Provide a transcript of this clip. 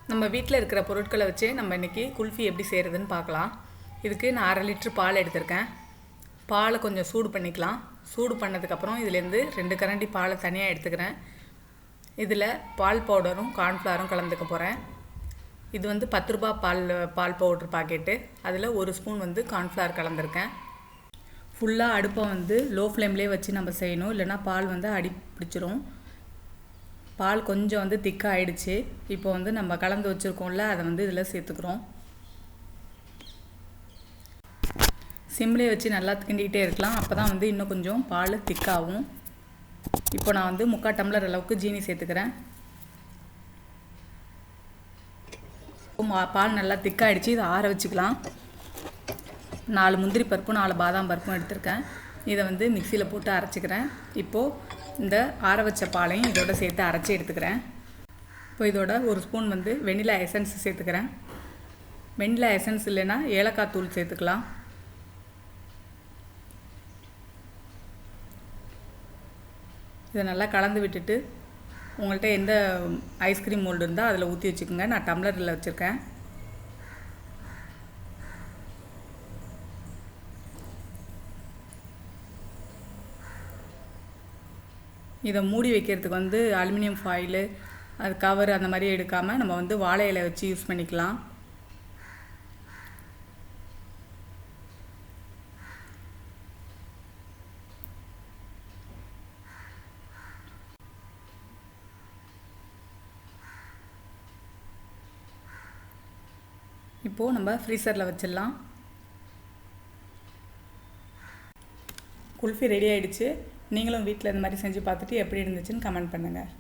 நம்ம வீட்டில் இருக்கிற பொருட்களை வச்சு நம்ம இன்றைக்கி குல்ஃபி எப்படி செய்கிறதுன்னு பார்க்கலாம். இதுக்கு நான் 1/2 லிட்டர் பால் எடுத்திருக்கேன். பாலை கொஞ்சம் சூடு பண்ணிக்கலாம். சூடு பண்ணதுக்கப்புறம் இதுலேருந்து 2 கரண்டி பாலை தனியாக எடுத்துக்கிறேன். இதில் பால் பவுடரும் கார்ன்ஃப்ளவரும் கலந்துக்க போகிறேன். இது வந்து 10 ரூபா பால் பவுட்ரு பாக்கெட்டு. அதில் 1 ஸ்பூன் வந்து கார்ன்ஃப்ளவர் கலந்துருக்கேன். ஃபுல்லாக அடுப்பை வந்து லோ ஃப்ளேம்லேயே வச்சு நம்ம செய்யணும், இல்லைனா பால் வந்து அடி பிடிச்சிரும். பால் கொஞ்சம் வந்து திக்காக ஆகிடுச்சு. இப்போ வந்து நம்ம கலந்து வச்சுருக்கோம்ல, அதை வந்து இதில் சேர்த்துக்கிறோம். சிம்லேயே வச்சு நல்லா கிண்டிக்கிட்டே இருக்கலாம். அப்போ தான் வந்து இன்னும் கொஞ்சம் பால் திக்காகும். இப்போ நான் வந்து 3/4 டம்ளர் அளவுக்கு ஜீனி சேர்த்துக்கிறேன். பால் நல்லா திக்காகிடுச்சு. இதை ஆற வச்சுக்கலாம். 4 முந்திரி பருப்பும் 4 பாதாம் பருப்பும் எடுத்திருக்கேன். இதை வந்து மிக்சியில் போட்டு அரைச்சிக்கிறேன். இப்போது இந்த ஆற வச்ச பாலையும் இதோட சேர்த்து அரைச்சி எடுத்துக்கிறேன். இப்போ இதோட 1 ஸ்பூன் வந்து வெண்ணிலா எசன்ஸ் சேர்த்துக்கிறேன். வெண்ணிலா எசன்ஸ் இல்லைன்னா ஏலக்காய் தூள் சேர்த்துக்கலாம். இதை நல்லா கலந்து விட்டுட்டு உங்கள்கிட்ட எந்த ஐஸ்கிரீம் மோல்டு இருந்தால் அதில் ஊற்றி வச்சுக்கோங்க. நான் டம்ளரில் வச்சுருக்கேன். இதை மூடி வைக்கிறதுக்கு வந்து அலுமினியம் ஃபாயிலு, அது கவர் அந்த மாதிரி எடுக்காமல் நம்ம வந்து வாழை இலை வச்சு யூஸ் பண்ணிக்கலாம். இப்போது நம்ம ஃப்ரீசரில் வச்சிடலாம். குல்ஃபி ரெடி ஆகிடுச்சு. நீங்களும் வீட்டில் இந்த மாதிரி செஞ்சு பார்த்துட்டு எப்படி இருந்துச்சுன்னு கமெண்ட் பண்ணுங்கள்.